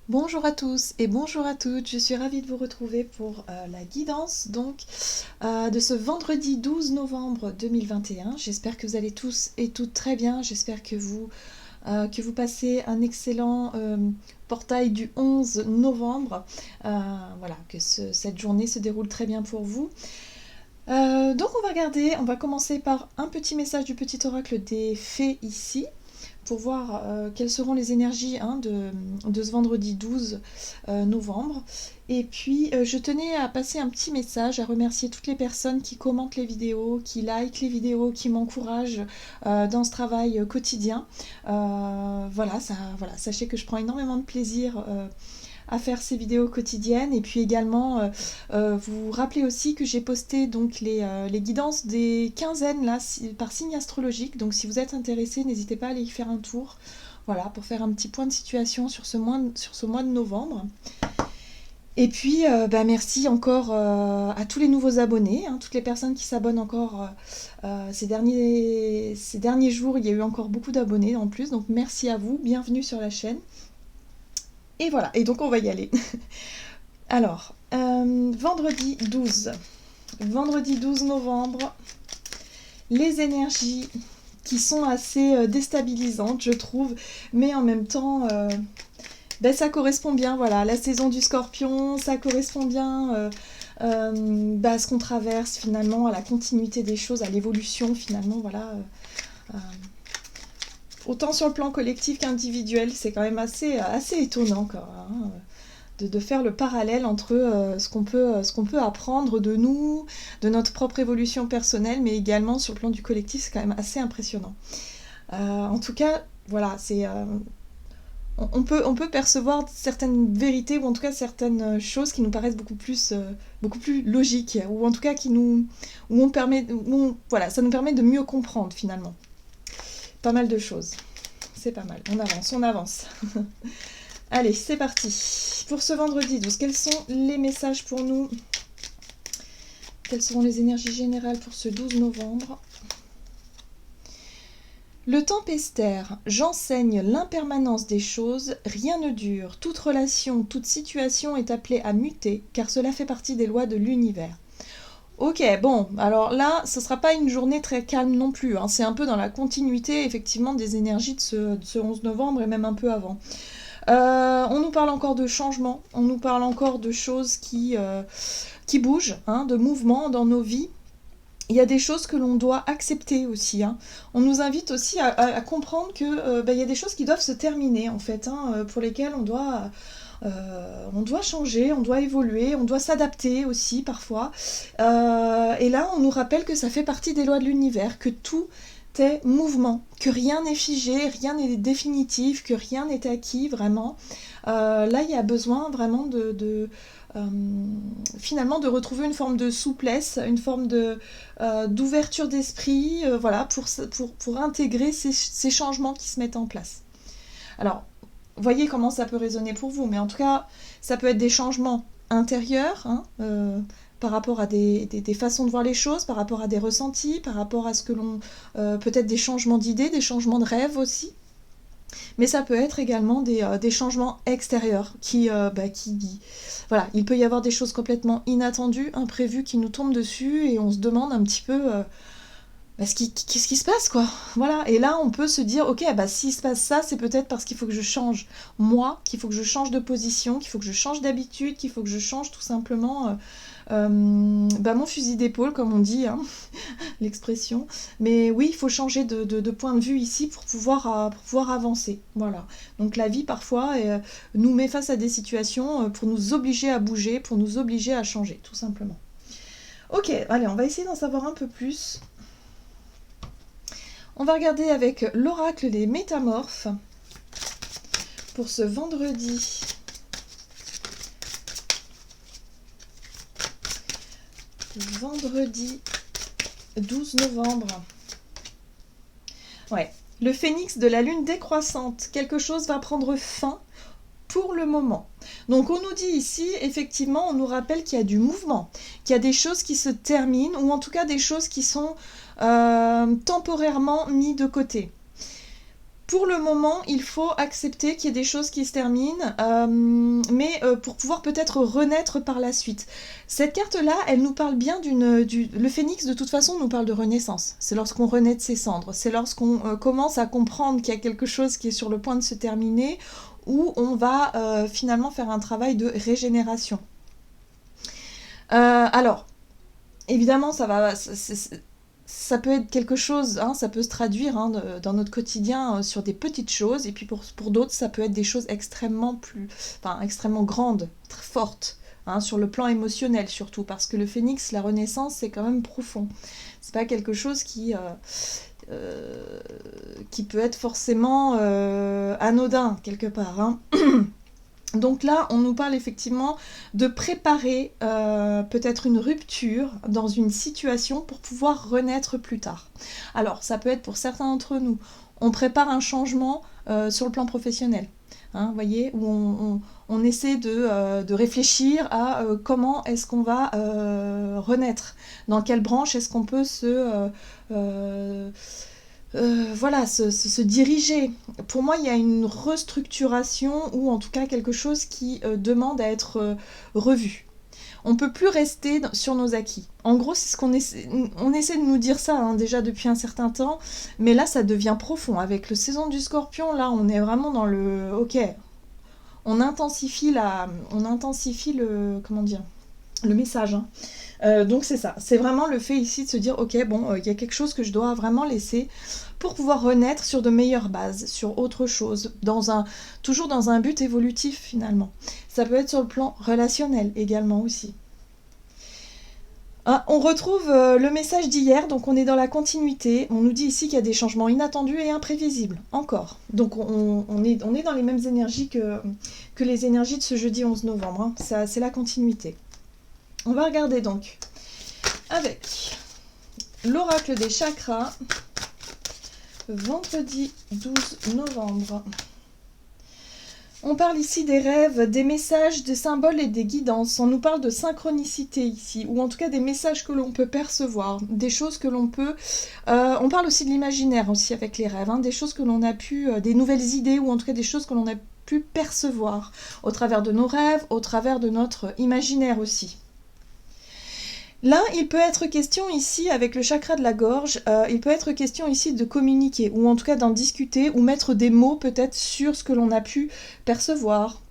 Bonjour à tous et bonjour à toutes, je suis ravie de vous retrouver pour la guidance de ce vendredi 12 novembre 2021. J'espère que vous allez tous et toutes très bien, j'espère que vous passez un excellent portail du 11 novembre, voilà, que cette journée se déroule très bien pour vous. Donc on va commencer par un petit message du petit oracle des fées ici, pour voir quelles seront les énergies de ce vendredi 12 novembre. Et puis je tenais à passer un petit message, à remercier toutes les personnes qui commentent les vidéos, qui likent les vidéos, qui m'encouragent dans ce travail quotidien. Voilà, sachez que je prends énormément de plaisir à faire ces vidéos quotidiennes. Et puis également, vous rappelez aussi que j'ai posté donc les guidances des quinzaines là, par signe astrologique. Donc si vous êtes intéressé, n'hésitez pas à aller y faire un tour. Voilà, pour faire un petit point de situation sur ce mois de novembre. Et puis, merci encore à tous les nouveaux abonnés, hein, toutes les personnes qui s'abonnent encore ces derniers jours. Il y a eu encore beaucoup d'abonnés en plus, donc merci à vous, bienvenue sur la chaîne. Et voilà, et donc on va y aller. Alors, vendredi 12 novembre, les énergies qui sont assez déstabilisantes, je trouve, mais en même temps, ça correspond bien, voilà, à la saison du Scorpion, ça correspond bien à ce qu'on traverse finalement, à la continuité des choses, à l'évolution finalement, voilà. Autant sur le plan collectif qu'individuel, c'est quand même assez étonnant quoi, hein, de faire le parallèle entre ce qu'on peut apprendre de nous, de notre propre évolution personnelle, mais également sur le plan du collectif, c'est quand même assez impressionnant. En tout cas, voilà, on peut percevoir certaines vérités, ou en tout cas certaines choses qui nous paraissent beaucoup plus logiques, ou en tout cas voilà, ça nous permet de mieux comprendre finalement. Pas mal de choses. C'est pas mal. On avance. Allez, c'est parti. Pour ce vendredi 12, quels sont les messages pour nous? Quelles seront les énergies générales pour ce 12 novembre? Le tempestaire, j'enseigne l'impermanence des choses, rien ne dure, toute relation, toute situation est appelée à muter, car cela fait partie des lois de l'univers. Ok, bon, alors là, ce sera pas une journée très calme non plus, hein. C'est un peu dans la continuité, effectivement, des énergies de ce 11 novembre et même un peu avant. On nous parle encore de changement, on nous parle encore de choses qui bougent, hein, de mouvements dans nos vies. Il y a des choses que l'on doit accepter aussi, hein. On nous invite aussi à comprendre qu'il y a des choses qui doivent se terminer, en fait, hein, pour lesquelles on doit changer, on doit évoluer, on doit s'adapter aussi parfois. Et là, on nous rappelle que ça fait partie des lois de l'univers, que tout est mouvement, que rien n'est figé, rien n'est définitif, que rien n'est acquis vraiment. Là, il y a besoin vraiment finalement de retrouver une forme de souplesse, une forme d'ouverture d'esprit, voilà, pour intégrer ces changements qui se mettent en place. Alors, voyez comment ça peut résonner pour vous, mais en tout cas, ça peut être des changements intérieurs, hein, par rapport à des façons de voir les choses, par rapport à des ressentis, par rapport à ce que l'on... peut-être des changements d'idées, des changements de rêve aussi. Mais ça peut être également des changements extérieurs voilà, il peut y avoir des choses complètement inattendues, imprévues qui nous tombent dessus et on se demande un petit peu qu'est-ce qui se passe quoi. Voilà, et là on peut se dire ok, s'il se passe ça, c'est peut-être parce qu'il faut que je change moi, qu'il faut que je change de position, qu'il faut que je change d'habitude, qu'il faut que je change tout simplement mon fusil d'épaule comme on dit, hein, l'expression. Mais oui, il faut changer de point de vue ici pour pouvoir avancer. Voilà. Donc la vie parfois nous met face à des situations pour nous obliger à bouger, pour nous obliger à changer, tout simplement. Ok, allez, on va essayer d'en savoir un peu plus. On va regarder avec l'oracle des métamorphes pour ce vendredi 12 novembre. Ouais, le phénix de la lune décroissante. Quelque chose va prendre fin pour le moment. Donc on nous dit ici, effectivement, on nous rappelle qu'il y a du mouvement, qu'il y a des choses qui se terminent, ou en tout cas des choses qui sont temporairement mises de côté. Pour le moment, il faut accepter qu'il y ait des choses qui se terminent, mais pour pouvoir peut-être renaître par la suite. Cette carte-là, elle nous parle bien le phénix, de toute façon, nous parle de renaissance. C'est lorsqu'on renaît de ses cendres. C'est lorsqu'on commence à comprendre qu'il y a quelque chose qui est sur le point de se terminer, où on va finalement faire un travail de régénération. Alors, évidemment, ça peut être quelque chose, hein, ça peut se traduire dans notre quotidien sur des petites choses, et puis pour d'autres, ça peut être des choses extrêmement grandes, très fortes, hein, sur le plan émotionnel surtout, parce que le phénix, la renaissance, c'est quand même profond. C'est pas quelque chose qui peut être forcément anodin quelque part, hein. Donc là, on nous parle effectivement de préparer peut-être une rupture dans une situation pour pouvoir renaître plus tard. Alors, ça peut être pour certains d'entre nous, on prépare un changement sur le plan professionnel. Hein, vous voyez, où on essaie de réfléchir à comment est-ce qu'on va renaître, dans quelle branche est-ce qu'on peut se diriger. Pour moi, il y a une restructuration ou en tout cas quelque chose qui demande à être revu. On ne peut plus rester sur nos acquis. En gros, c'est ce qu'on essaie de nous dire ça hein, déjà depuis un certain temps, mais là, ça devient profond. Avec le saison du Scorpion, là, on est vraiment dans le... Ok, on intensifie le message. Hein. Donc c'est ça, c'est vraiment le fait ici de se dire ok bon il y a quelque chose que je dois vraiment laisser pour pouvoir renaître sur de meilleures bases, sur autre chose, toujours dans un but évolutif finalement. Ça peut être sur le plan relationnel également aussi. Ah, on retrouve le message d'hier, donc on est dans la continuité. On nous dit ici qu'il y a des changements inattendus et imprévisibles, encore. Donc on est dans les mêmes énergies que les énergies de ce jeudi 11 novembre. Hein. C'est la continuité. On va regarder donc avec l'oracle des chakras, vendredi 12 novembre. On parle ici des rêves, des messages, des symboles et des guidances. On nous parle de synchronicité ici, ou en tout cas des messages que l'on peut percevoir, des choses que l'on peut... on parle aussi de l'imaginaire aussi avec les rêves, hein, des choses que l'on a pu... des nouvelles idées, ou en tout cas des choses que l'on a pu percevoir au travers de nos rêves, au travers de notre imaginaire aussi. Là, il peut être question ici, avec le chakra de la gorge, il peut être question ici de communiquer, ou en tout cas d'en discuter, ou mettre des mots peut-être sur ce que l'on a pu percevoir,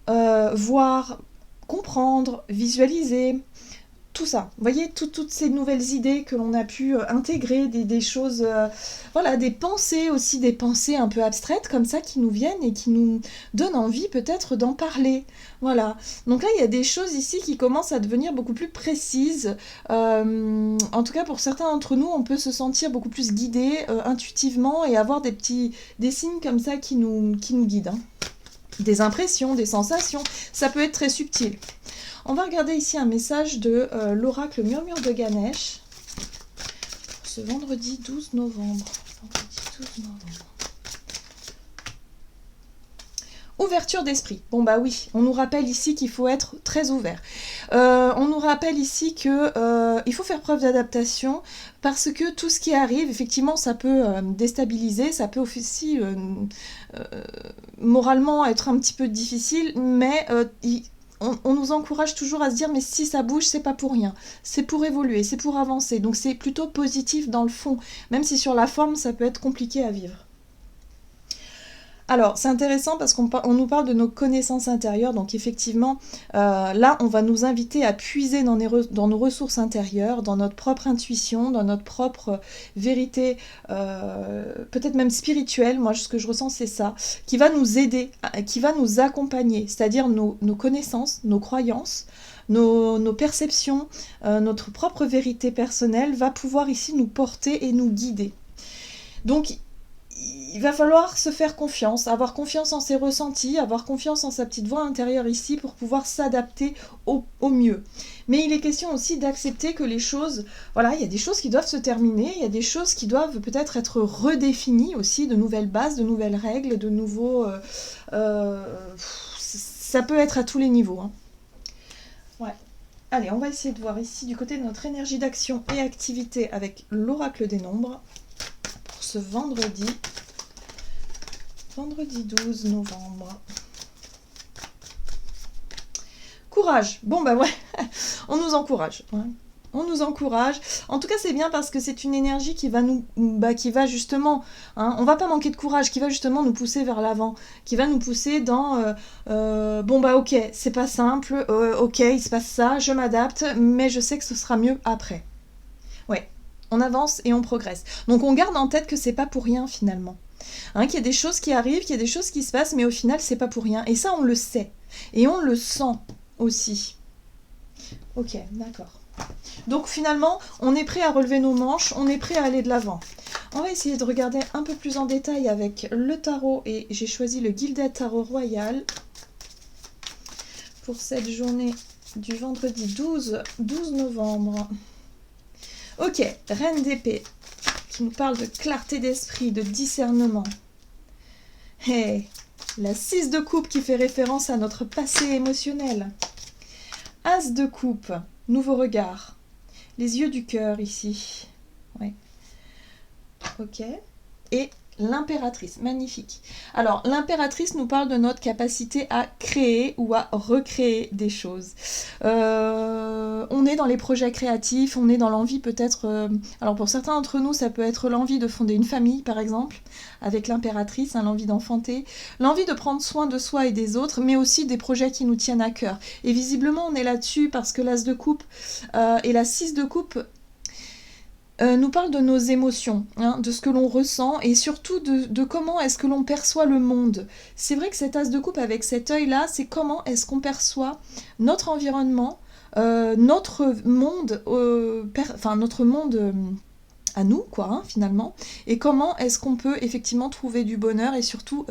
voir, comprendre, visualiser, tout ça. Vous voyez, toutes ces nouvelles idées que l'on a pu intégrer, des choses, des pensées aussi, des pensées un peu abstraites comme ça qui nous viennent et qui nous donnent envie peut-être d'en parler. Voilà. Donc là, il y a des choses ici qui commencent à devenir beaucoup plus précises. En tout cas, pour certains d'entre nous, on peut se sentir beaucoup plus guidé intuitivement et avoir des signes comme ça qui nous guident. Hein. Des impressions, des sensations. Ça peut être très subtil. On va regarder ici un message de l'oracle Murmure de Ganesh pour ce vendredi 12 novembre. Ouverture d'esprit. Bon bah oui, on nous rappelle ici qu'il faut être très ouvert. On nous rappelle ici qu'il faut faire preuve d'adaptation parce que tout ce qui arrive, effectivement, ça peut déstabiliser, ça peut aussi moralement être un petit peu difficile, mais on nous encourage toujours à se dire mais si ça bouge, c'est pas pour rien, c'est pour évoluer, c'est pour avancer, donc c'est plutôt positif dans le fond, même si sur la forme ça peut être compliqué à vivre. Alors, c'est intéressant parce qu'on nous parle de nos connaissances intérieures, donc effectivement, là, on va nous inviter à puiser dans nos ressources intérieures, dans notre propre intuition, dans notre propre vérité, peut-être même spirituelle, moi, ce que je ressens, c'est ça, qui va nous aider, qui va nous accompagner, c'est-à-dire nos connaissances, nos croyances, nos perceptions, notre propre vérité personnelle va pouvoir ici nous porter et nous guider. Donc, il va falloir se faire confiance, avoir confiance en ses ressentis, avoir confiance en sa petite voix intérieure ici pour pouvoir s'adapter au mieux. Mais il est question aussi d'accepter que les choses, voilà, il y a des choses qui doivent se terminer, il y a des choses qui doivent peut-être être redéfinies aussi, de nouvelles bases, de nouvelles règles, de nouveaux... ça peut être à tous les niveaux. Hein. Ouais. Allez, on va essayer de voir ici du côté de notre énergie d'action et activité avec l'oracle des nombres pour ce vendredi Vendredi 12 novembre. Courage. Bon, bah ouais, on nous encourage. Ouais. On nous encourage. En tout cas, c'est bien parce que c'est une énergie qui va qui va justement, hein, on va pas manquer de courage, qui va justement nous pousser vers l'avant, qui va nous pousser dans, bon bah ok, c'est pas simple, ok, il se passe ça, je m'adapte, mais je sais que ce sera mieux après. Ouais, on avance et on progresse. Donc on garde en tête que c'est pas pour rien finalement. Hein, qu'il y a des choses qui arrivent, qu'il y a des choses qui se passent, mais au final, c'est pas pour rien. Et ça, on le sait. Et on le sent aussi. Ok, d'accord. Donc finalement, on est prêt à relever nos manches, on est prêt à aller de l'avant. On va essayer de regarder un peu plus en détail avec le tarot, et j'ai choisi le Gilded Tarot Royal pour cette journée du vendredi 12 novembre. Ok, Reine d'épée, qui nous parle de clarté d'esprit, de discernement. Hey, la 6 de coupe qui fait référence à notre passé émotionnel. As de coupe, nouveau regard. Les yeux du cœur ici. Ouais. Ok. Et l'impératrice, magnifique. Alors, l'impératrice nous parle de notre capacité à créer ou à recréer des choses. On est dans les projets créatifs, on est dans l'envie peut-être... alors pour certains d'entre nous, ça peut être l'envie de fonder une famille, par exemple, avec l'impératrice, hein, l'envie d'enfanter, l'envie de prendre soin de soi et des autres, mais aussi des projets qui nous tiennent à cœur. Et visiblement, on est là-dessus parce que l'as de coupe et la 6 de coupe nous parle de nos émotions, hein, de ce que l'on ressent et surtout de comment est-ce que l'on perçoit le monde. C'est vrai que cet as de coupe avec cet œil-là, c'est comment est-ce qu'on perçoit notre environnement, notre monde, notre monde à nous, quoi, hein, finalement, et comment est-ce qu'on peut effectivement trouver du bonheur et surtout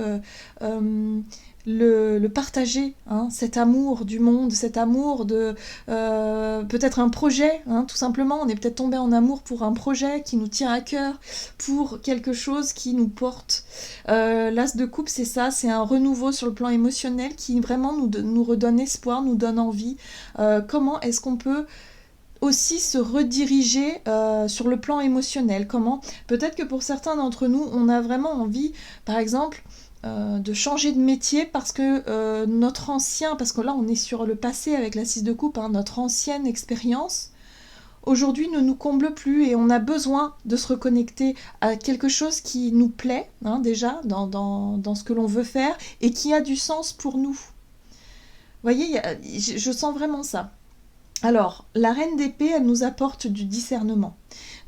le partager, hein, cet amour du monde, cet amour de peut-être un projet, hein, tout simplement, on est peut-être tombé en amour pour un projet qui nous tient à cœur, pour quelque chose qui nous porte. L'as de coupe, c'est ça, c'est un renouveau sur le plan émotionnel qui vraiment nous redonne espoir, nous donne envie. Comment est-ce qu'on peut aussi se rediriger sur le plan émotionnel? Comment, peut-être que pour certains d'entre nous, on a vraiment envie, par exemple, de changer de métier parce que parce que là on est sur le passé avec la 6 de coupe, hein, notre ancienne expérience aujourd'hui ne nous comble plus et on a besoin de se reconnecter à quelque chose qui nous plaît, hein, déjà dans ce que l'on veut faire et qui a du sens pour nous. Vous voyez, je sens vraiment ça. Alors, la reine d'épée, elle nous apporte du discernement.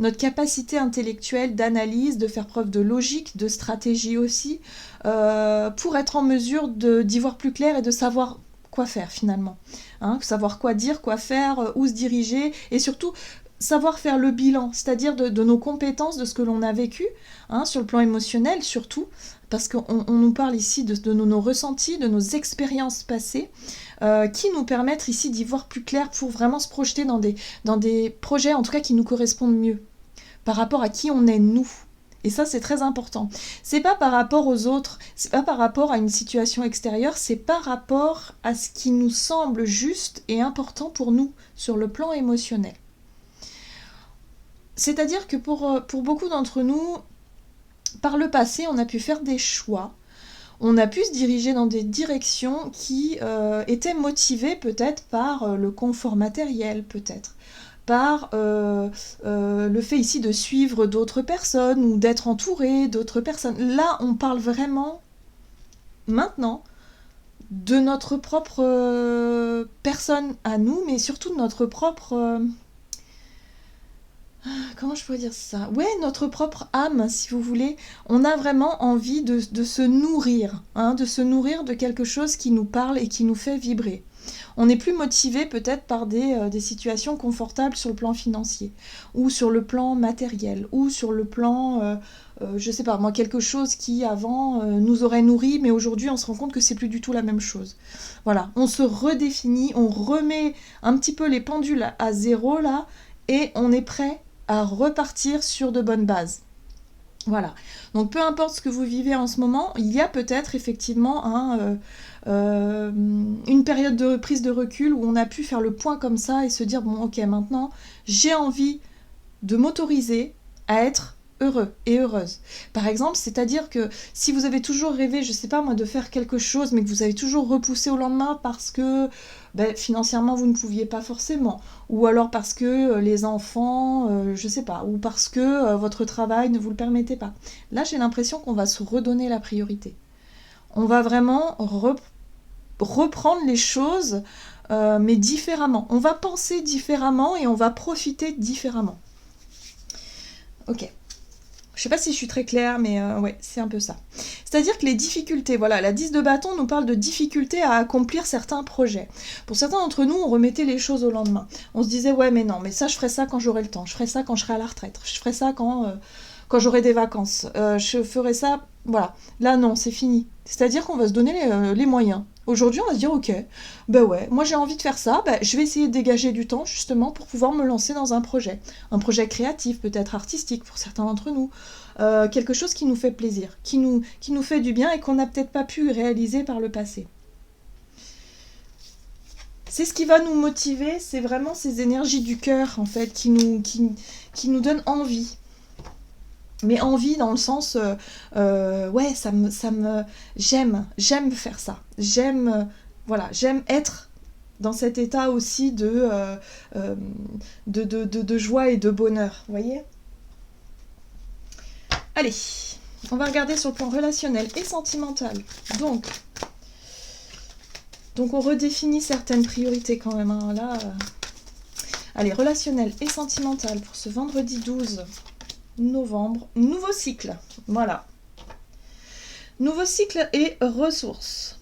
Notre capacité intellectuelle d'analyse, de faire preuve de logique, de stratégie aussi, pour être en mesure d'y voir plus clair et de savoir quoi faire finalement. Hein, savoir quoi dire, quoi faire, où se diriger, et surtout savoir faire le bilan, c'est-à-dire de nos compétences, de ce que l'on a vécu, hein, sur le plan émotionnel surtout, parce qu'on nous parle ici de nos ressentis, de nos expériences passées, qui nous permettent ici d'y voir plus clair pour vraiment se projeter dans des projets, en tout cas, qui nous correspondent mieux, par rapport à qui on est nous. Et ça, c'est très important. C'est pas par rapport aux autres, c'est pas par rapport à une situation extérieure, c'est par rapport à ce qui nous semble juste et important pour nous, sur le plan émotionnel. C'est-à-dire que pour beaucoup d'entre nous, par le passé, on a pu faire des choix, on a pu se diriger dans des directions qui étaient motivées peut-être par le confort matériel, peut-être, par le fait ici de suivre d'autres personnes ou d'être entouré d'autres personnes. Là, on parle vraiment, maintenant, de notre propre personne à nous, mais surtout de notre propre... comment je pourrais dire ça? Ouais, notre propre âme, si vous voulez. On a vraiment envie de se nourrir, hein, de se nourrir de quelque chose qui nous parle et qui nous fait vibrer. On est plus motivé peut-être par des situations confortables sur le plan financier, ou sur le plan matériel, ou sur le plan, je sais pas moi, quelque chose qui avant nous aurait nourri, mais aujourd'hui on se rend compte que c'est plus du tout la même chose. Voilà, on se redéfinit, on remet un petit peu les pendules à zéro là, et on est prêt à repartir sur de bonnes bases. Voilà. Donc peu importe ce que vous vivez en ce moment, il y a peut-être effectivement une période de prise de recul où on a pu faire le point comme ça et se dire bon ok, maintenant j'ai envie de m'autoriser à être heureux et heureuse. Par exemple, c'est-à-dire que si vous avez toujours rêvé, je sais pas moi, de faire quelque chose, mais que vous avez toujours repoussé au lendemain parce que financièrement vous ne pouviez pas forcément, ou alors parce que les enfants, je sais pas, ou parce que votre travail ne vous le permettait pas. Là, j'ai l'impression qu'on va se redonner la priorité. On va vraiment reprendre les choses, mais différemment. On va penser différemment et on va profiter différemment. Ok. Je sais pas si je suis très claire, mais ouais, c'est un peu ça. C'est-à-dire que les difficultés, voilà, la 10 de bâton nous parle de difficultés à accomplir certains projets. Pour certains d'entre nous, on remettait les choses au lendemain. On se disait, ouais, mais non, mais ça, je ferai ça quand j'aurai le temps. Je ferai ça quand je serai à la retraite. Je ferai ça quand j'aurai des vacances. Je ferai ça, voilà. Là, non, c'est fini. C'est-à-dire qu'on va se donner les moyens. Aujourd'hui, on va se dire, ok, ben ouais, moi j'ai envie de faire ça, je vais essayer de dégager du temps justement pour pouvoir me lancer dans un projet. Un projet créatif, peut-être artistique pour certains d'entre nous. Quelque chose qui nous fait plaisir, qui nous fait du bien et qu'on n'a peut-être pas pu réaliser par le passé. C'est ce qui va nous motiver, c'est vraiment ces énergies du cœur en fait qui nous donnent envie. Mais envie dans le sens, ouais, j'aime faire ça. J'aime être dans cet état aussi de joie et de bonheur, vous voyez ? Allez, on va regarder sur le plan relationnel et sentimental. Donc on redéfinit certaines priorités quand même. Hein, là, allez, relationnel et sentimental pour ce vendredi 12 novembre. Nouveau cycle, voilà. Nouveau cycle et ressources.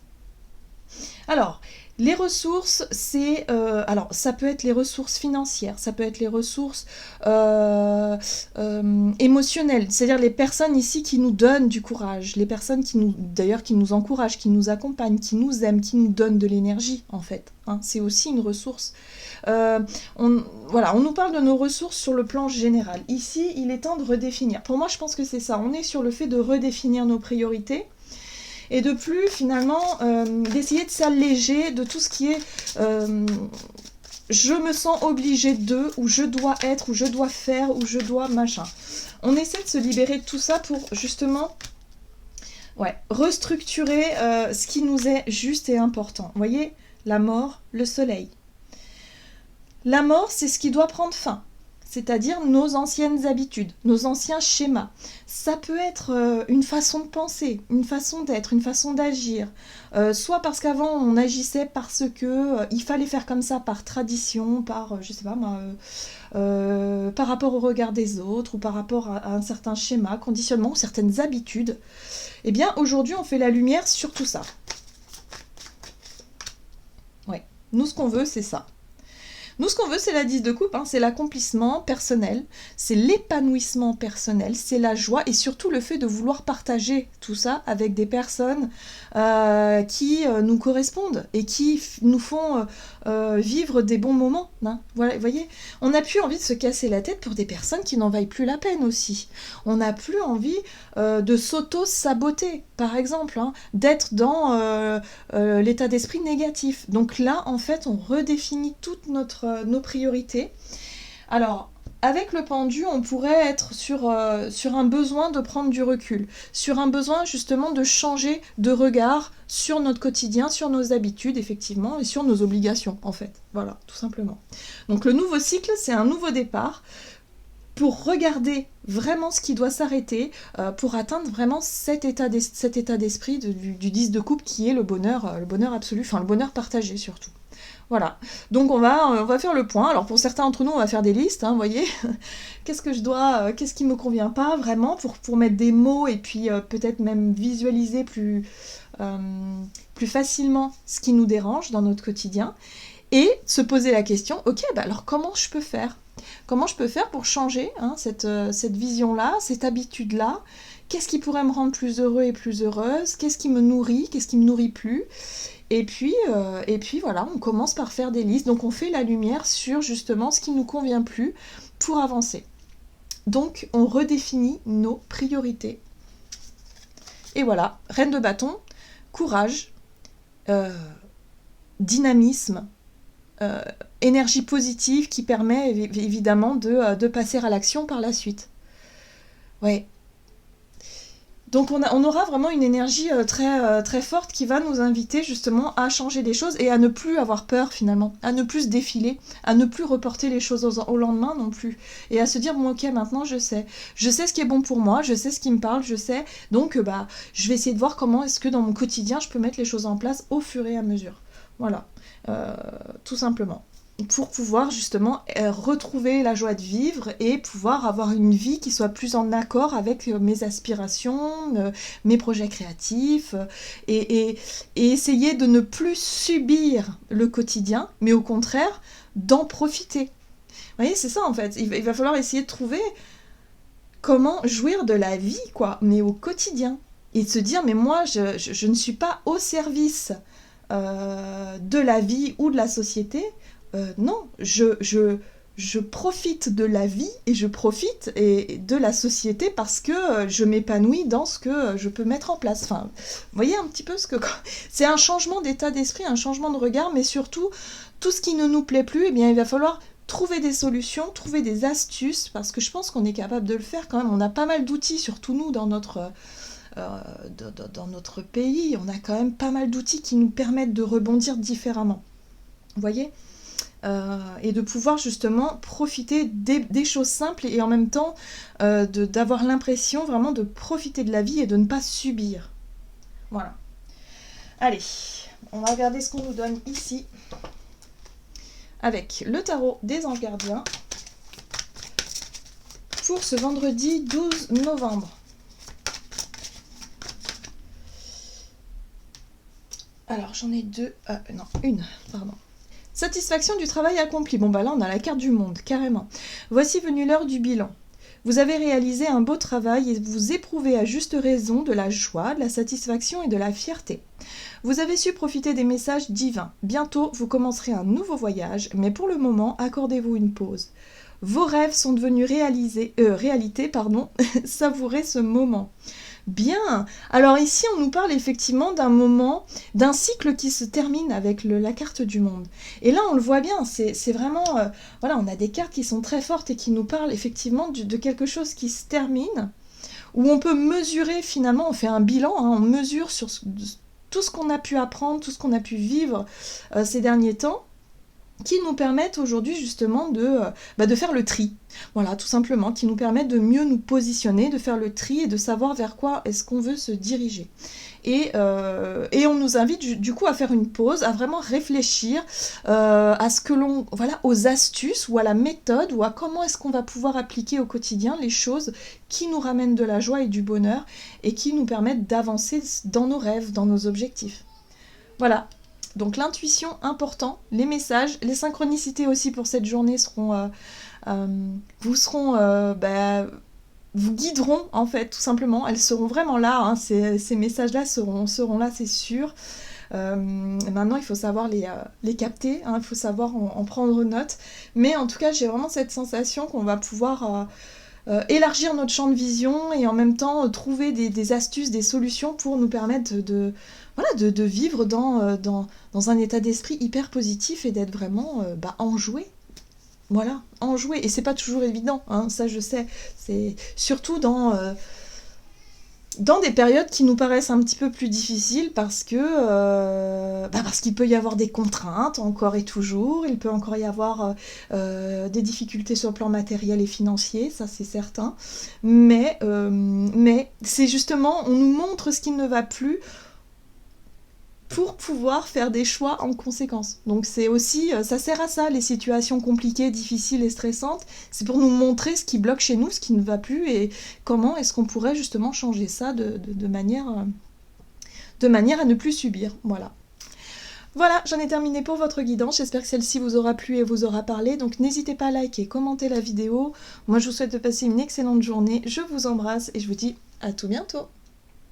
Alors, les ressources, c'est... alors, ça peut être les ressources financières, ça peut être les ressources émotionnelles, c'est-à-dire les personnes ici qui nous donnent du courage, les personnes qui nous encouragent, qui nous accompagnent, qui nous aiment, qui nous donnent de l'énergie, en fait. Hein, c'est aussi une ressource. On nous parle de nos ressources sur le plan général. Ici, il est temps de redéfinir. Pour moi, je pense que c'est ça. On est sur le fait de redéfinir nos priorités. Et de plus, finalement, d'essayer de s'alléger de tout ce qui est je me sens obligée de, ou je dois être, ou je dois faire, ou je dois machin. On essaie de se libérer de tout ça pour justement restructurer ce qui nous est juste et important. Vous voyez, la mort, le soleil. La mort, c'est ce qui doit prendre fin. C'est-à-dire nos anciennes habitudes, nos anciens schémas. Ça peut être une façon de penser, une façon d'être, une façon d'agir. Soit parce qu'avant on agissait parce que il fallait faire comme ça par tradition, par, je sais pas moi, par rapport au regard des autres, ou par rapport à un certain schéma, conditionnement, ou certaines habitudes. Eh bien aujourd'hui on fait la lumière sur tout ça. Ouais, nous ce qu'on veut c'est ça. Nous, ce qu'on veut, c'est la 10 de coupe, hein, c'est l'accomplissement personnel, c'est l'épanouissement personnel, c'est la joie et surtout le fait de vouloir partager tout ça avec des personnes qui nous correspondent et qui nous font vivre des bons moments. Hein. Voilà, vous voyez, on n'a plus envie de se casser la tête pour des personnes qui n'en vaillent plus la peine aussi. On n'a plus envie de s'auto-saboter, par exemple, hein, d'être dans l'état d'esprit négatif. Donc là, en fait, on redéfinit toutes nos priorités. Alors, avec le pendu, on pourrait être sur un besoin de prendre du recul, sur un besoin justement de changer de regard sur notre quotidien, sur nos habitudes, effectivement, et sur nos obligations, en fait. Voilà, tout simplement. Donc le nouveau cycle, c'est un nouveau départ pour regarder vraiment ce qui doit s'arrêter, pour atteindre vraiment cet état d'esprit du 10 de coupe qui est le bonheur absolu, enfin le bonheur partagé surtout. Voilà, donc on va faire le point. Alors pour certains d'entre nous, on va faire des listes, hein, vous voyez. Qu'est-ce qui me convient pas vraiment pour mettre des mots et puis peut-être même visualiser plus facilement ce qui nous dérange dans notre quotidien et se poser la question, ok, alors comment je peux faire ? Comment je peux faire pour changer cette vision-là, cette habitude-là ? Qu'est-ce qui pourrait me rendre plus heureux et plus heureuse ? Qu'est-ce qui me nourrit ? Qu'est-ce qui me nourrit plus ? Et puis voilà, on commence par faire des listes. Donc on fait la lumière sur justement ce qui ne nous convient plus pour avancer. Donc on redéfinit nos priorités. Et voilà, reine de bâton, courage, dynamisme, énergie positive qui permet évidemment de passer à l'action par la suite. Ouais. Donc on aura vraiment une énergie très forte qui va nous inviter justement à changer des choses et à ne plus avoir peur finalement, à ne plus se défiler, à ne plus reporter les choses au lendemain non plus. Et à se dire, bon ok, maintenant je sais ce qui est bon pour moi, je sais ce qui me parle, je sais, donc je vais essayer de voir comment est-ce que dans mon quotidien je peux mettre les choses en place au fur et à mesure. Voilà, tout simplement pour pouvoir justement retrouver la joie de vivre et pouvoir avoir une vie qui soit plus en accord avec mes aspirations, mes projets créatifs, et essayer de ne plus subir le quotidien, mais au contraire d'en profiter. Vous voyez, c'est ça en fait, il va falloir essayer de trouver comment jouir de la vie, quoi, mais au quotidien. Et de se dire, mais moi, je ne suis pas au service de la vie ou de la société. Non, je profite de la vie et je profite de la société parce que je m'épanouis dans ce que je peux mettre en place. Enfin, vous voyez un petit peu ce que... C'est un changement d'état d'esprit, un changement de regard, mais surtout, tout ce qui ne nous plaît plus, eh bien, il va falloir trouver des solutions, trouver des astuces, parce que je pense qu'on est capable de le faire quand même. On a pas mal d'outils, surtout nous, dans notre pays. On a quand même pas mal d'outils qui nous permettent de rebondir différemment. Vous voyez ? Et de pouvoir justement profiter des choses simples et en même temps d'avoir l'impression vraiment de profiter de la vie et de ne pas subir. Voilà. Allez, on va regarder ce qu'on nous donne ici avec le tarot des anges gardiens pour ce vendredi 12 novembre. Alors j'en ai une, pardon. Satisfaction du travail accompli. Bon bah là on a la carte du monde, carrément. Voici venue l'heure du bilan. Vous avez réalisé un beau travail et vous éprouvez à juste raison de la joie, de la satisfaction et de la fierté. Vous avez su profiter des messages divins. Bientôt vous commencerez un nouveau voyage, mais pour le moment accordez-vous une pause. Vos rêves sont devenus réalité, savourez ce moment. Bien. Alors ici, on nous parle effectivement d'un moment, d'un cycle qui se termine avec la carte du monde. Et là, on le voit bien, c'est vraiment... voilà, on a des cartes qui sont très fortes et qui nous parlent effectivement de quelque chose qui se termine, où on peut mesurer finalement, on fait un bilan, hein, on mesure sur tout ce qu'on a pu apprendre, tout ce qu'on a pu vivre ces derniers temps, qui nous permettent aujourd'hui justement de faire le tri. Voilà, tout simplement, qui nous permettent de mieux nous positionner, de faire le tri et de savoir vers quoi est-ce qu'on veut se diriger. Et on nous invite du coup à faire une pause, à vraiment réfléchir à ce que l'on... Voilà, aux astuces ou à la méthode ou à comment est-ce qu'on va pouvoir appliquer au quotidien les choses qui nous ramènent de la joie et du bonheur et qui nous permettent d'avancer dans nos rêves, dans nos objectifs. Voilà. Donc l'intuition, important, les messages, les synchronicités aussi pour cette journée vous guideront en fait, tout simplement. Elles seront vraiment là, hein, ces messages-là seront là, c'est sûr. Maintenant, il faut savoir les capter, hein, il faut savoir en prendre note. Mais en tout cas, j'ai vraiment cette sensation qu'on va pouvoir... élargir notre champ de vision et en même temps trouver des astuces, des solutions pour nous permettre de vivre dans un état d'esprit hyper positif et d'être vraiment enjoué. Voilà, enjoué. Et c'est pas toujours évident, hein, ça je sais. C'est surtout dans des périodes qui nous paraissent un petit peu plus difficiles parce qu'il peut y avoir des contraintes encore et toujours, il peut encore y avoir des difficultés sur le plan matériel et financier, ça c'est certain, mais c'est justement, on nous montre ce qui ne va plus pour pouvoir faire des choix en conséquence. Donc c'est aussi, ça sert à ça, les situations compliquées, difficiles et stressantes, c'est pour nous montrer ce qui bloque chez nous, ce qui ne va plus, et comment est-ce qu'on pourrait justement changer ça de manière à ne plus subir. Voilà, j'en ai terminé pour votre guidance, j'espère que celle-ci vous aura plu et vous aura parlé, donc n'hésitez pas à liker, commenter la vidéo. Moi je vous souhaite de passer une excellente journée, je vous embrasse et je vous dis à tout bientôt.